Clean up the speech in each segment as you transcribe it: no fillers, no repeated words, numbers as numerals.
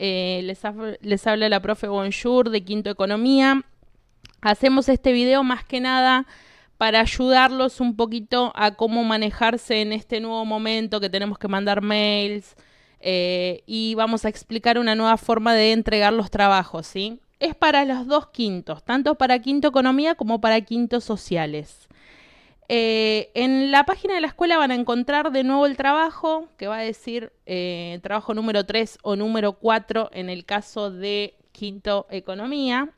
Les habla la profe Bonjour de Quinto Economía. Hacemos este video más que nada para ayudarlos un poquito a cómo manejarse en este nuevo momento que tenemos que mandar mails y vamos a explicar una nueva forma de entregar los trabajos, ¿sí? Es para los dos quintos, tanto para Quinto Economía como para Quinto Sociales. En la página de la escuela van a encontrar de nuevo el trabajo, que va a decir trabajo número 3 o número 4 en el caso de Quinto Economía.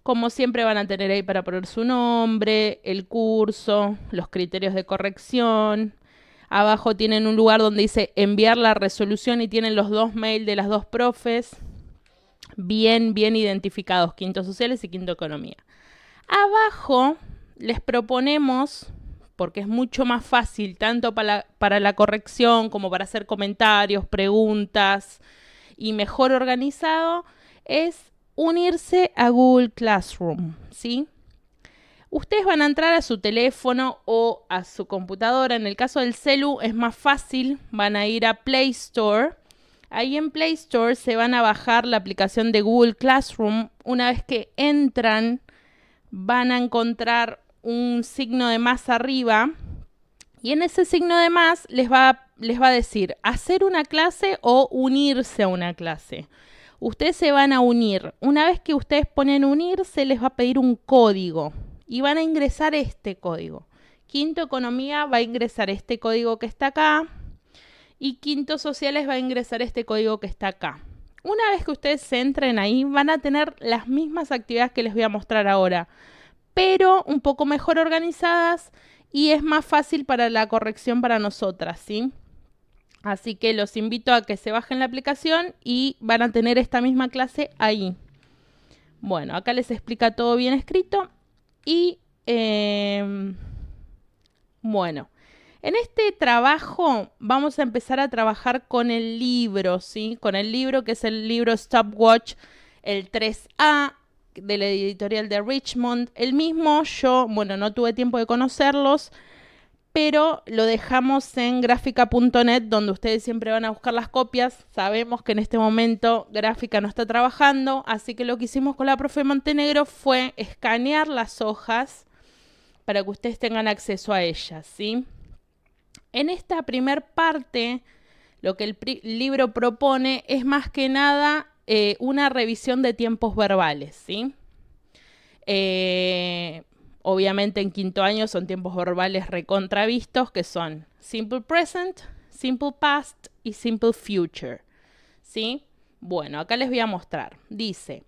Como siempre van a tener ahí para poner su nombre, el curso, los criterios de corrección. Abajo tienen un lugar donde dice enviar la resolución y tienen los dos mails de las dos profes bien identificados, Quinto Sociales y Quinto Economía. Abajo les proponemos, porque es mucho más fácil tanto para la corrección como para hacer comentarios, preguntas y mejor organizado, es unirse a Google Classroom, ¿sí? Ustedes van a entrar a su teléfono o a su computadora. En el caso del celu es más fácil, van a ir a Play Store. Ahí en Play Store se van a bajar la aplicación de Google Classroom. Una vez que entran, van a encontrar un signo de más arriba y en ese signo de más les va a decir hacer una clase o unirse a una clase. Ustedes se van a unir. Una vez que ustedes ponen unirse, les va a pedir un código y van a ingresar este código. Quinto Economía va a ingresar este código que está acá y Quinto Sociales va a ingresar este código que está acá. Una vez que ustedes se entren ahí, van a tener las mismas actividades que les voy a mostrar ahora, pero un poco mejor organizadas y es más fácil para la corrección para nosotras, ¿sí? Así que los invito a que se bajen la aplicación y van a tener esta misma clase ahí. Bueno, acá les explica todo bien escrito y bueno, en este trabajo vamos a empezar a trabajar con el libro, ¿sí? Con el libro que es el libro Stopwatch, el 3A de la editorial de Richmond. El mismo yo, bueno, no tuve tiempo de conocerlos, pero lo dejamos en grafica.net, donde ustedes siempre van a buscar las copias. Sabemos que en este momento Gráfica no está trabajando, así que lo que hicimos con la profe Montenegro fue escanear las hojas para que ustedes tengan acceso a ellas, ¿sí? En esta primer parte, lo que el libro propone es más que nada una revisión de tiempos verbales, ¿sí? Obviamente en quinto año son tiempos verbales recontravistos, que son Simple Present, Simple Past y Simple Future, ¿sí? Bueno, acá les voy a mostrar. Dice,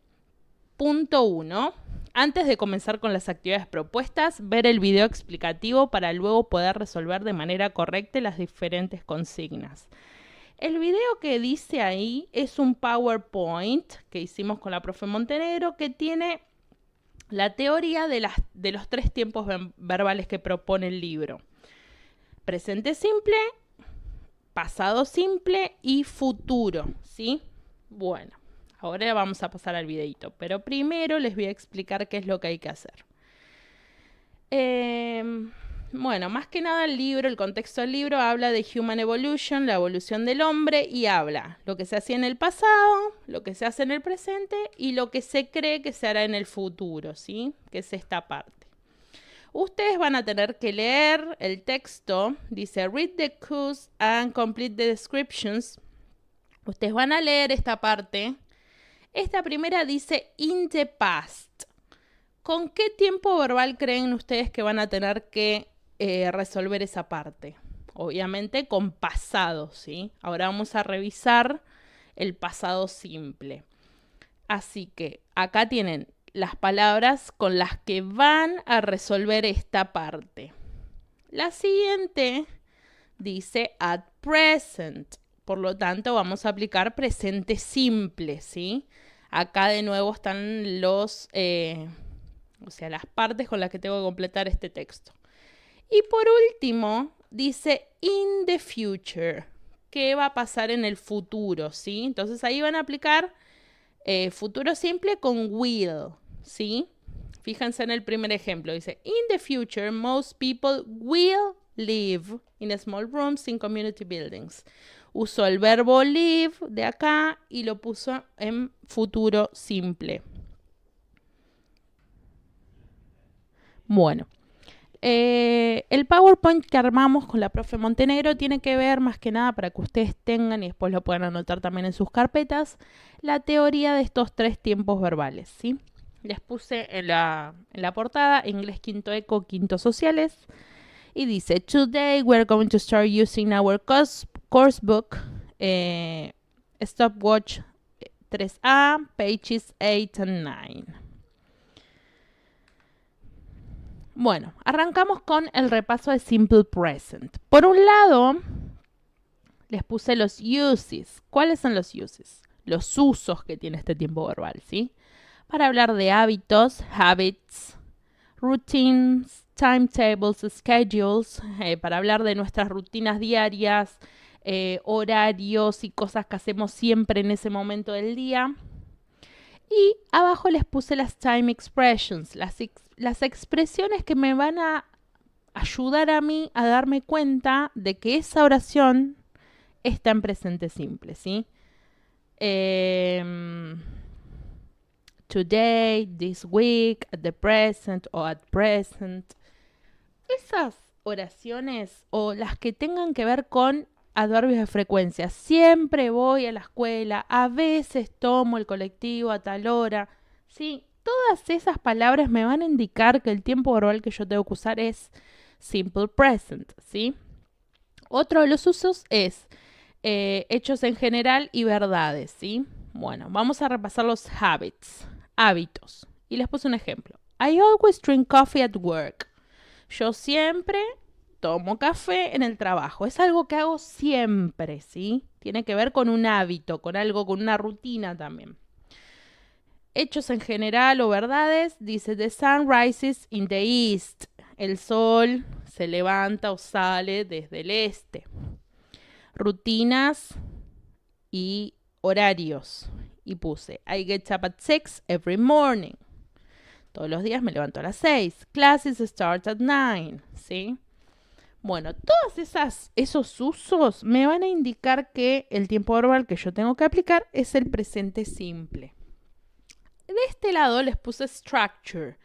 punto 1. Antes de comenzar con las actividades propuestas, ver el video explicativo para luego poder resolver de manera correcta las diferentes consignas. El video que dice ahí es un PowerPoint que hicimos con la profe Montenegro que tiene la teoría de los tres tiempos verbales que propone el libro. Presente simple, pasado simple y futuro, ¿sí? Bueno, ahora vamos a pasar al videito, pero primero les voy a explicar qué es lo que hay que hacer. Bueno, más que nada el contexto del libro habla de Human Evolution, la evolución del hombre, y habla lo que se hacía en el pasado, lo que se hace en el presente y lo que se cree que se hará en el futuro, ¿sí? Que es esta parte. Ustedes van a tener que leer el texto, dice read the cues and complete the descriptions. Ustedes van a leer esta parte. Esta primera dice in the past. ¿Con qué tiempo verbal creen ustedes que van a tener que resolver esa parte? Obviamente con pasado, ¿sí? Ahora vamos a revisar el pasado simple. Así que acá tienen las palabras con las que van a resolver esta parte. La siguiente dice at present. Por lo tanto, vamos a aplicar presente simple, ¿sí? Acá de nuevo están las partes con las que tengo que completar este texto. Y por último, dice in the future. ¿Qué va a pasar en el futuro? ¿Sí? Entonces ahí van a aplicar futuro simple con will, ¿sí? Fíjense en el primer ejemplo. Dice, in the future, most people will live in small rooms in community buildings. Usó el verbo live de acá y lo puso en futuro simple. Bueno, el PowerPoint que armamos con la profe Montenegro tiene que ver más que nada para que ustedes tengan y después lo puedan anotar también en sus carpetas, la teoría de estos 3 tiempos verbales, ¿sí? Les puse en la portada inglés quinto eco, quinto sociales y dice, today we're going to start using our course book, stopwatch 3A, pages 8 and 9. Bueno, arrancamos con el repaso de Simple Present. Por un lado, les puse los uses. ¿Cuáles son los uses? Los usos que tiene este tiempo verbal, ¿sí? Para hablar de hábitos, habits, routines, timetables, schedules, para hablar de nuestras rutinas diarias, horarios y cosas que hacemos siempre en ese momento del día. Y abajo les puse las time expressions, las expresiones que me van a ayudar a mí a darme cuenta de que esa oración está en presente simple, ¿sí? Today, this week, at the present o at present. Esas oraciones o las que tengan que ver con adverbios de frecuencia. Siempre voy a la escuela, a veces tomo el colectivo a tal hora. Sí, todas esas palabras me van a indicar que el tiempo verbal que yo tengo que usar es simple present, ¿sí? Otro de los usos es hechos en general y verdades, ¿sí? Bueno, vamos a repasar los habits, hábitos. Y les puse un ejemplo. I always drink coffee at work. Yo siempre tomo café en el trabajo. Es algo que hago siempre, ¿sí? Tiene que ver con un hábito, con algo, con una rutina también. Hechos en general o verdades, dice the sun rises in the east. El sol se levanta o sale desde el este. Rutinas y horarios. Y puse I get up at 6 every morning. Todos los días me levanto a las 6. Classes start at 9, ¿sí? Bueno, todos esos usos me van a indicar que el tiempo verbal que yo tengo que aplicar es el presente simple. De este lado les puse structure.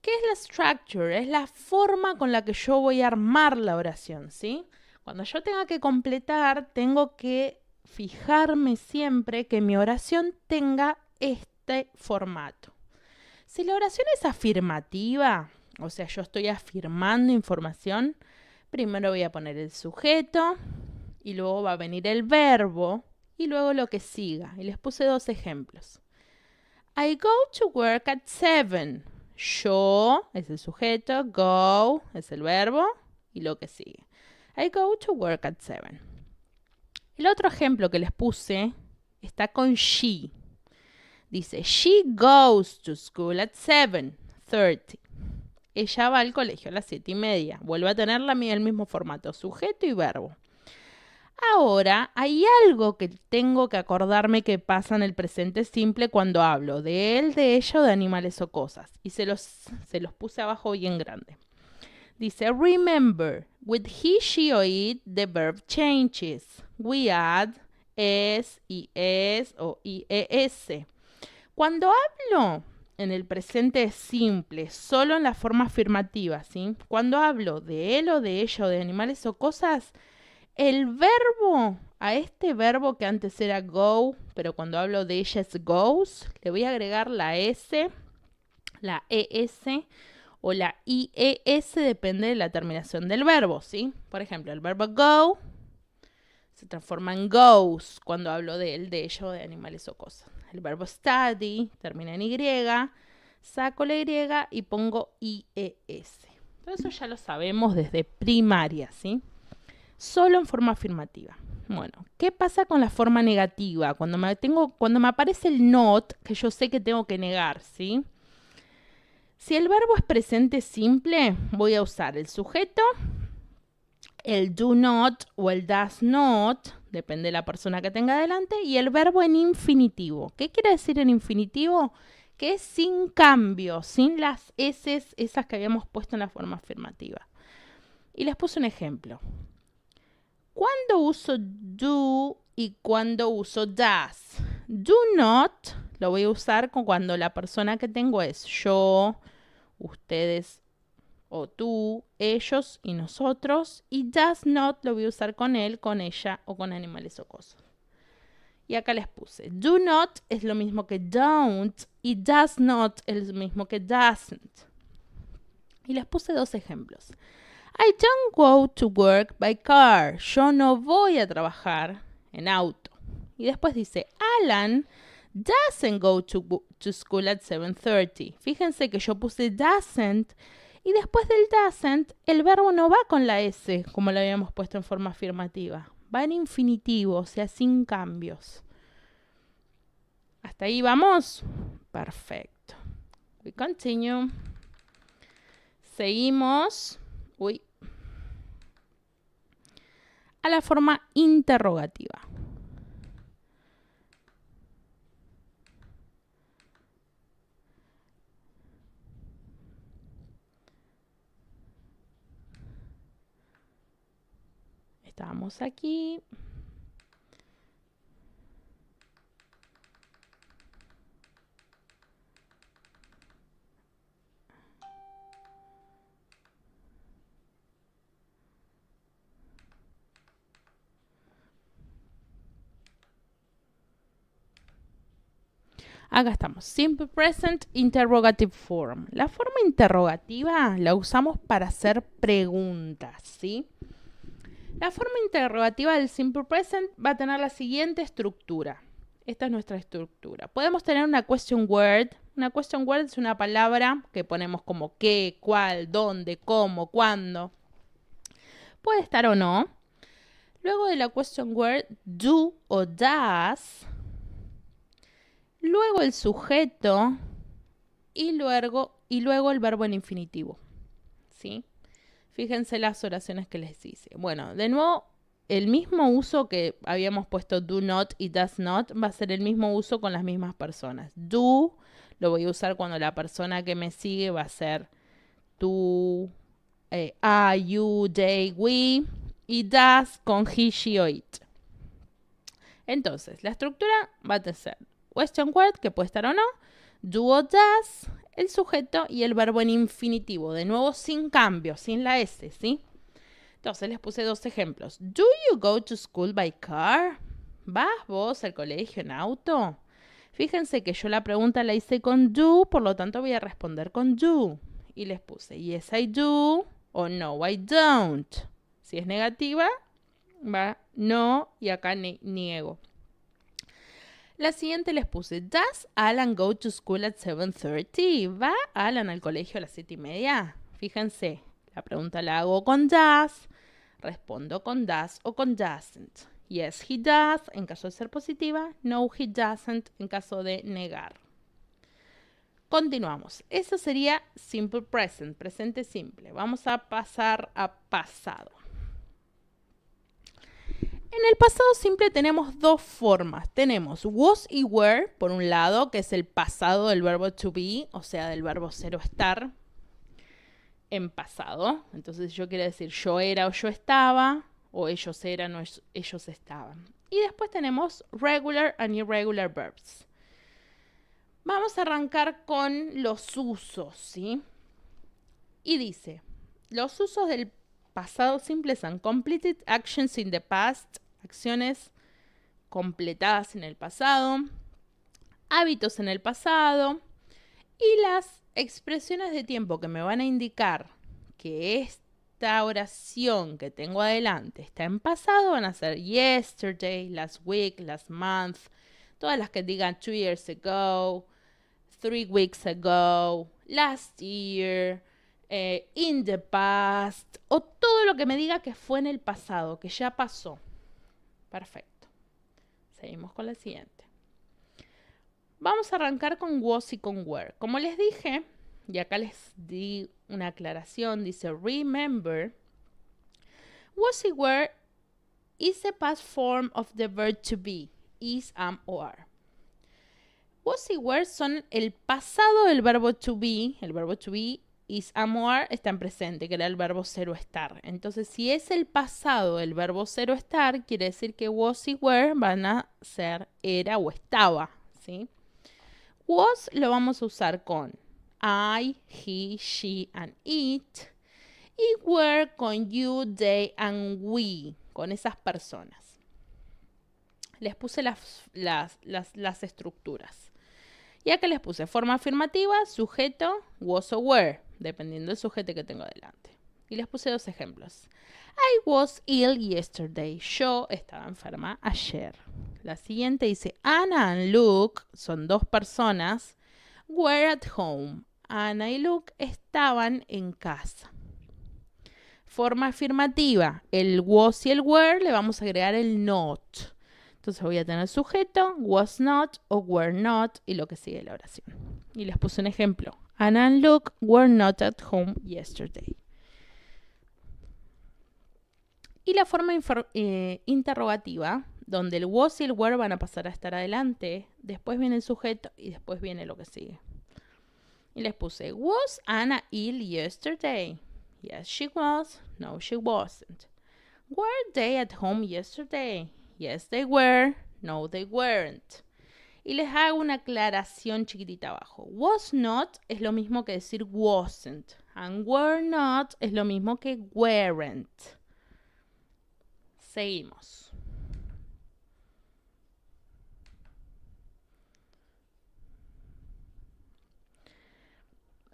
¿Qué es la structure? Es la forma con la que yo voy a armar la oración, ¿sí? Cuando yo tenga que completar, tengo que fijarme siempre que mi oración tenga este formato. Si la oración es afirmativa, o sea, yo estoy afirmando información, primero voy a poner el sujeto y luego va a venir el verbo y luego lo que siga. Y les puse 2 ejemplos. I go to work at 7. Yo es el sujeto, go es el verbo y lo que sigue. I go to work at 7. El otro ejemplo que les puse está con she. Dice, she goes to school at 7:30. Ella va al colegio a las 7:30. Vuelve a tener el mismo formato, sujeto y verbo. Ahora, hay algo que tengo que acordarme que pasa en el presente simple cuando hablo de él, de ella o de animales o cosas. Y se los puse abajo bien grande. Dice, remember, with he, she or it, the verb changes. We add es, es o ies. Cuando hablo en el presente simple, solo en la forma afirmativa, ¿sí? Cuando hablo de él o de ella o de animales o cosas, el verbo, a este verbo que antes era go, pero cuando hablo de ella es goes, le voy a agregar la S, la ES o la IES, depende de la terminación del verbo, ¿sí? Por ejemplo, el verbo go se transforma en goes cuando hablo de él, de ella o de animales o cosas. El verbo study termina en Y, saco la Y y pongo IES. Todo eso ya lo sabemos desde primaria, ¿sí? Solo en forma afirmativa. Bueno, ¿qué pasa con la forma negativa? Cuando me aparece el not, que yo sé que tengo que negar, ¿sí? Si el verbo es presente simple, voy a usar el sujeto, el do not o el does not, depende de la persona que tenga delante, y el verbo en infinitivo. ¿Qué quiere decir en infinitivo? Que es sin cambio, sin las S, esas que habíamos puesto en la forma afirmativa. Y les puse un ejemplo. ¿Cuándo uso do y cuándo uso does? Do not lo voy a usar cuando la persona que tengo es yo, ustedes o tú, ellos y nosotros. Y does not lo voy a usar con él, con ella o con animales o cosas. Y acá les puse, do not es lo mismo que don't y does not es lo mismo que doesn't. Y les puse 2 ejemplos. I don't go to work by car. Yo no voy a trabajar en auto. Y después dice, Alan doesn't go to school at 7:30. Fíjense que yo puse doesn't y después del doesn't el verbo no va con la S como lo habíamos puesto en forma afirmativa. Va en infinitivo, o sea, sin cambios. ¿Hasta ahí vamos? Perfecto. We continue. Seguimos. A la forma interrogativa. Estamos aquí. Acá estamos. Simple Present Interrogative Form. La forma interrogativa la usamos para hacer preguntas, ¿sí? La forma interrogativa del Simple Present va a tener la siguiente estructura. Esta es nuestra estructura. Podemos tener una question word. Una question word es una palabra que ponemos como qué, cuál, dónde, cómo, cuándo. Puede estar o no. Luego de la question word, do o does. Luego el sujeto y luego el verbo en infinitivo. ¿Sí? Fíjense las oraciones que les hice. Bueno, de nuevo, el mismo uso que habíamos puesto do not y does not va a ser el mismo uso con las mismas personas. Do lo voy a usar cuando la persona que me sigue va a ser tú, I, you, they, we. Y does con he, she o it. Entonces, la estructura va a ser question word, que puede estar o no, do o does, el sujeto y el verbo en infinitivo. De nuevo, sin cambio, sin la S, ¿sí? Entonces, les puse 2 ejemplos. Do you go to school by car? ¿Vas vos al colegio en auto? Fíjense que yo la pregunta la hice con do, por lo tanto voy a responder con do. Y les puse yes, I do o no, I don't. Si es negativa, va no y acá niego. La siguiente les puse, ¿does Alan go to school at 7:30? ¿Va Alan al colegio a las 7:30? Fíjense, la pregunta la hago con does, respondo con does o con doesn't. Yes, he does, en caso de ser positiva. No, he doesn't, en caso de negar. Continuamos. Eso sería simple present, presente simple. Vamos a pasar a pasado. En el pasado simple tenemos 2 formas. Tenemos was y were, por un lado, que es el pasado del verbo to be, o sea, del verbo ser o estar en pasado. Entonces yo quiero decir yo era o yo estaba, o ellos eran o ellos estaban. Y después tenemos regular and irregular verbs. Vamos a arrancar con los usos, ¿sí? Y dice, los usos del pasado simple son completed actions in the past, acciones completadas en el pasado, hábitos en el pasado y las expresiones de tiempo que me van a indicar que esta oración que tengo adelante está en pasado van a ser yesterday, last week, last month, todas las que digan 2 years ago, 3 weeks ago, last year, in the past, o todo lo que me diga que fue en el pasado, que ya pasó. Perfecto. Seguimos con la siguiente. Vamos a arrancar con was y con were. Como les dije, y acá les di una aclaración, dice remember, was y were is a past form of the verb to be, is, am o are. Was y were son el pasado del verbo to be. El verbo to be is am were está en presente, que era el verbo ser o estar. Entonces, si es el pasado del verbo ser o estar, quiere decir que was y were van a ser era o estaba, ¿sí? Was lo vamos a usar con I, he, she, and it. Y were con you, they, and we, con esas personas. Les puse las estructuras. Y acá les puse forma afirmativa, sujeto, was o were, dependiendo del sujeto que tengo delante. Y les puse 2 ejemplos. I was ill yesterday. Yo estaba enferma ayer. La siguiente dice, Anna and Luke, son 2 personas, were at home. Anna y Luke estaban en casa. Forma afirmativa, el was y el were le vamos a agregar el not. Entonces voy a tener sujeto, was not o were not y lo que sigue la oración. Y les puse un ejemplo. Anna and Luke were not at home yesterday. Y la forma interrogativa, donde el was y el were van a pasar a estar adelante, después viene el sujeto y después viene lo que sigue. Y les puse, was Anna ill yesterday? Yes, she was. No, she wasn't. Were they at home yesterday? Yes, they were. No, they weren't. Y les hago una aclaración chiquitita abajo. Was not es lo mismo que decir wasn't. And were not es lo mismo que weren't. Seguimos.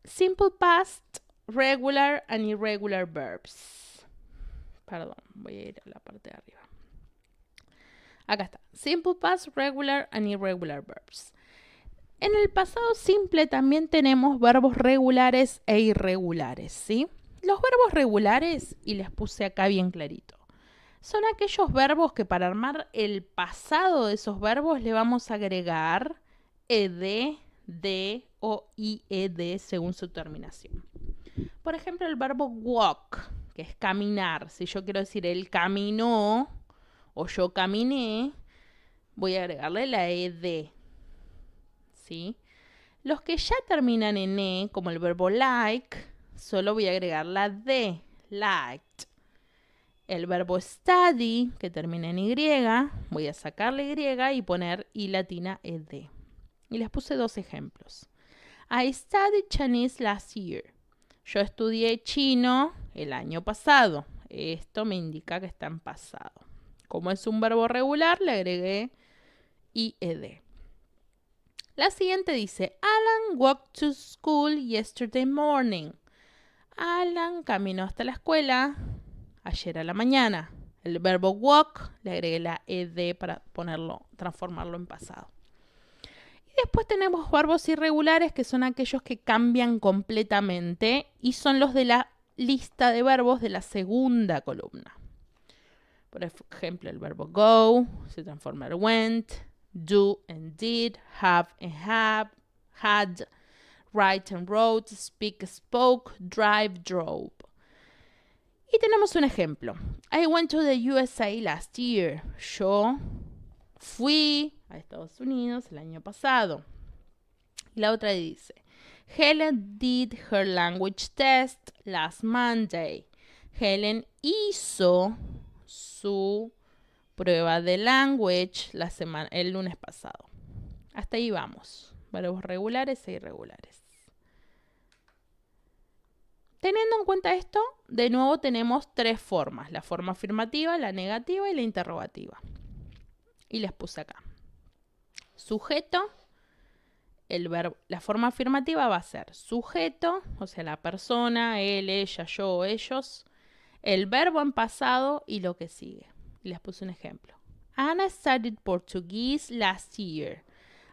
Simple past, regular and irregular verbs. Perdón, voy a ir a la parte de arriba. Acá está. Simple past, regular and irregular verbs. En el pasado simple también tenemos verbos regulares e irregulares, ¿sí? Los verbos regulares, y les puse acá bien clarito, son aquellos verbos que para armar el pasado de esos verbos le vamos a agregar ed, de o ied según su terminación. Por ejemplo, el verbo walk, que es caminar. Si yo quiero decir él caminó o yo caminé, voy a agregarle la ed. ¿Sí? Los que ya terminan en e, como el verbo like, solo voy a agregar la d, liked. El verbo study, que termina en y, voy a sacarle y y poner i latina ed. Y les puse 2 ejemplos. I studied Chinese last year. Yo estudié chino el año pasado. Esto me indica que está en pasado. Como es un verbo regular, le agregué ied. La siguiente dice, Alan walked to school yesterday morning. Alan caminó hasta la escuela ayer a la mañana. El verbo walk, le agregué la ed para transformarlo en pasado. Y después tenemos verbos irregulares, que son aquellos que cambian completamente y son los de la lista de verbos de la segunda columna. Por ejemplo, el verbo go se transforma en went, do and did, have and had, write and wrote, speak, spoke, drive, drove. Y tenemos un ejemplo. I went to the USA last year. Yo fui a Estados Unidos el año pasado. La otra dice, Helen did her language test last Monday. Helen hizo su prueba de language el lunes pasado. Hasta ahí vamos. Verbos regulares e irregulares. Teniendo en cuenta esto, de nuevo tenemos 3 formas. La forma afirmativa, la negativa y la interrogativa. Y les puse acá. Sujeto, la forma afirmativa va a ser sujeto, o sea, la persona, él, ella, yo, ellos, el verbo en pasado y lo que sigue. Y les puse un ejemplo. Anna studied Portuguese last year.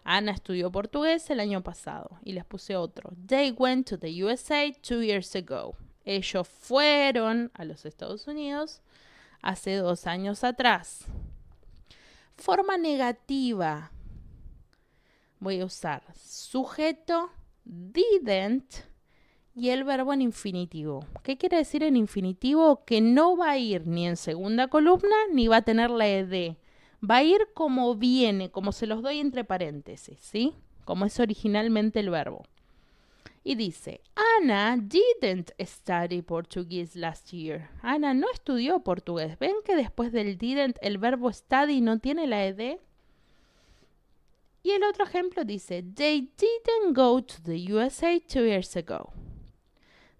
Ana estudió portugués el año pasado. Y les puse otro. They went to the USA 2 years ago. Ellos fueron a los Estados Unidos hace 2 años atrás. Forma negativa. Voy a usar sujeto, didn't y el verbo en infinitivo. ¿Qué quiere decir en infinitivo? Que no va a ir ni en segunda columna ni va a tener la ed. Va a ir como viene, como se los doy entre paréntesis, ¿sí? Como es originalmente el verbo. Y dice, Anna didn't study Portuguese last year. Ana no estudió portugués. ¿Ven que después del didn't el verbo study no tiene la ed? Y el otro ejemplo dice, they didn't go to the USA 2 years ago.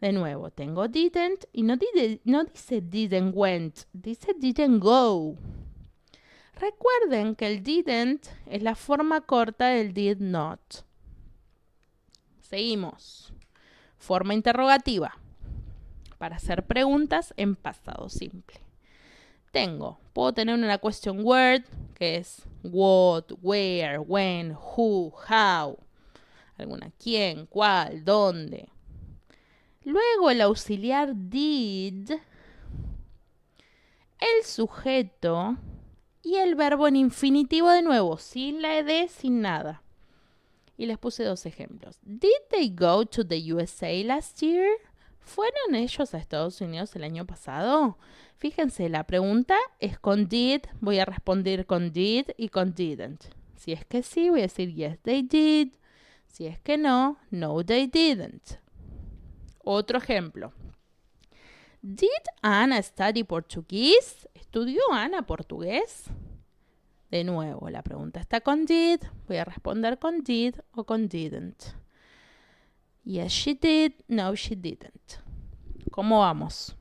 De nuevo, tengo didn't y no dice didn't went, dice didn't go. Recuerden que el didn't es la forma corta del did not. Seguimos. Forma interrogativa. Para hacer preguntas en pasado simple. Puedo tener una question word, que es what, where, when, who, how. Alguna quién, cuál, dónde. Luego el auxiliar did, el sujeto y el verbo en infinitivo de nuevo, sin la ed, sin nada. Y les puse 2 ejemplos. Did they go to the USA last year? ¿Fueron ellos a Estados Unidos el año pasado? Fíjense, la pregunta es con did, voy a responder con did y con didn't. Si es que sí, voy a decir yes, they did. Si es que no, no, they didn't. Otro ejemplo. Did Anna study Portuguese? ¿Estudió Ana portugués? De nuevo, la pregunta está con did. Voy a responder con did o con didn't. Yes, she did. No, she didn't. ¿Cómo vamos?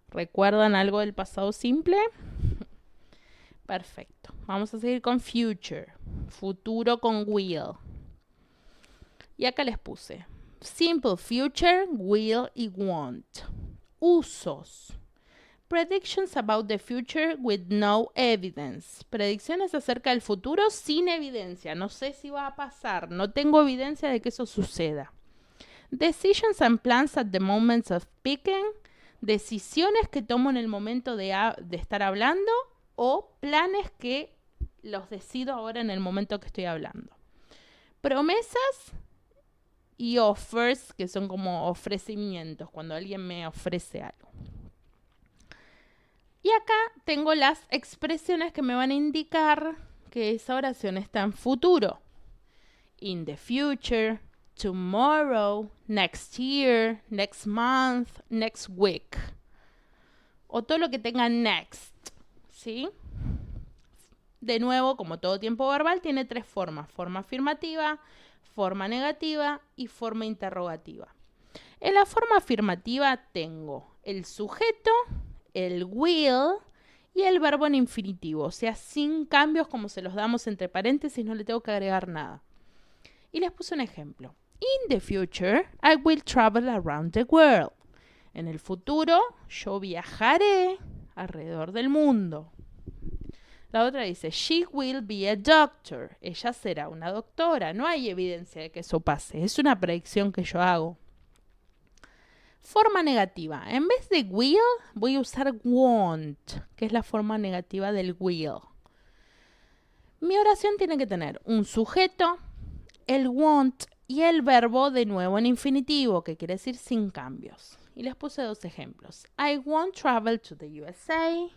¿Recuerdan algo del pasado simple? Perfecto. Vamos a seguir con future. Futuro con will. Y acá les puse simple future, will y want. Usos. Predictions about the future with no evidence. Predicciones acerca del futuro sin evidencia. No sé si va a pasar. No tengo evidencia de que eso suceda. Decisions and plans at the moment of speaking. Decisiones que tomo en el momento de estar hablando o planes que los decido ahora en el momento que estoy hablando. Promesas y offers, que son como ofrecimientos, cuando alguien me ofrece algo. Y acá tengo las expresiones que me van a indicar que esa oración está en futuro. In the future, tomorrow, next year, next month, next week. O todo lo que tenga next, ¿sí? De nuevo, como todo tiempo verbal, tiene 3 formas. Forma afirmativa, forma negativa y forma interrogativa. En la forma afirmativa tengo el sujeto, el will y el verbo en infinitivo. O sea, sin cambios como se los damos entre paréntesis, no le tengo que agregar nada. Y les puse un ejemplo. In the future, I will travel around the world. En el futuro, yo viajaré alrededor del mundo. La otra dice, she will be a doctor. Ella será una doctora. No hay evidencia de que eso pase. Es una predicción que yo hago. Forma negativa. En vez de will, voy a usar want, que es la forma negativa del will. Mi oración tiene que tener un sujeto, el want y el verbo de nuevo en infinitivo, que quiere decir sin cambios. Y les puse 2 ejemplos. I won't travel to the USA.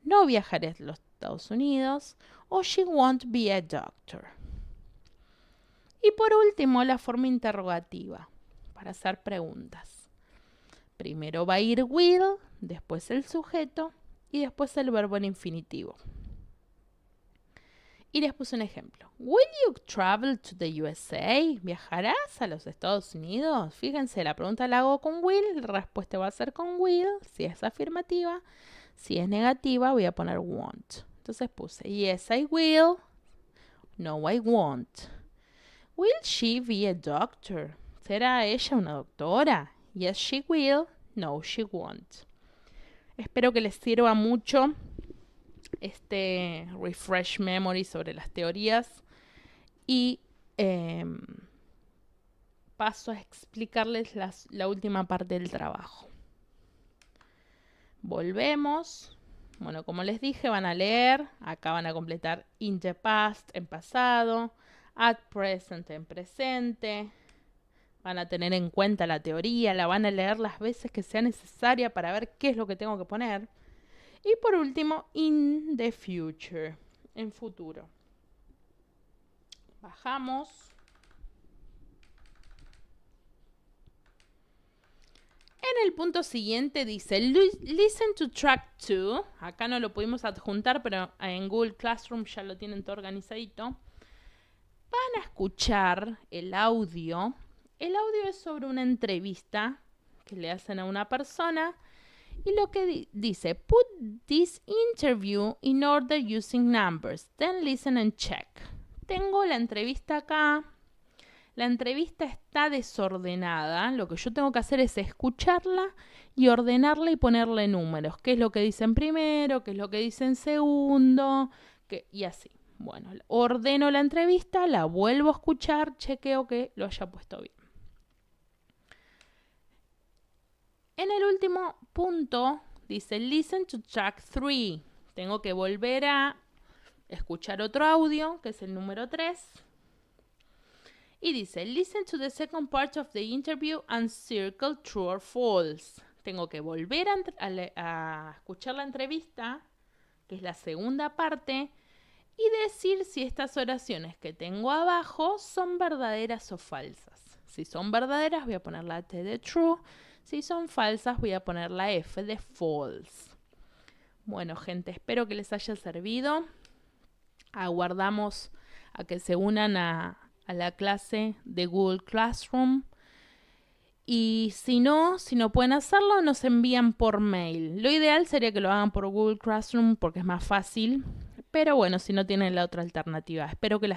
No viajaré a los Estados Unidos. O she won't be a doctor. Y por último, la forma interrogativa, para hacer preguntas. Primero va a ir will, después el sujeto y después el verbo en infinitivo. Y les puse un ejemplo. Will you travel to the USA? ¿Viajarás a los Estados Unidos? Fíjense, la pregunta la hago con will, la respuesta va a ser con will, si es afirmativa. Si es negativa, voy a poner won't. Entonces puse, yes, I will. No, I won't. Will she be a doctor? ¿Será ella una doctora? Yes, she will. No, she won't. Espero que les sirva mucho este refresh memory sobre las teorías. Y paso a explicarles la última parte del trabajo. Volvemos. Bueno, como les dije, van a leer. Acá van a completar in the past, en pasado. At present, en presente. Van a tener en cuenta la teoría. La van a leer las veces que sea necesaria para ver qué es lo que tengo que poner. Y por último, in the future, en futuro. Bajamos. En el punto siguiente dice, listen to track 2. Acá no lo pudimos adjuntar, pero en Google Classroom ya lo tienen todo organizadito. Van a escuchar el audio. El audio es sobre una entrevista que le hacen a una persona. Y lo que dice, put this interview in order using numbers. Then listen and check. Tengo la entrevista acá. La entrevista está desordenada. Lo que yo tengo que hacer es escucharla y ordenarla y ponerle números. ¿Qué es lo que dicen primero? ¿Qué es lo que dicen segundo? Y así. Bueno, ordeno la entrevista, la vuelvo a escuchar, chequeo que lo haya puesto bien. En el último punto dice listen to track 3. Tengo que volver a escuchar otro audio, que es el número 3. Y dice, listen to the second part of the interview and circle true or false. Tengo que volver a escuchar la entrevista, que es la segunda parte, y decir si estas oraciones que tengo abajo son verdaderas o falsas. Si son verdaderas voy a poner la T de true, si son falsas voy a poner la F de false. Bueno, gente, espero que les haya servido. Aguardamos a que se unan a la clase de Google Classroom. Y si no pueden hacerlo, nos envían por mail. Lo ideal sería que lo hagan por Google Classroom porque es más fácil. Pero bueno, si no tienen la otra alternativa. Espero que la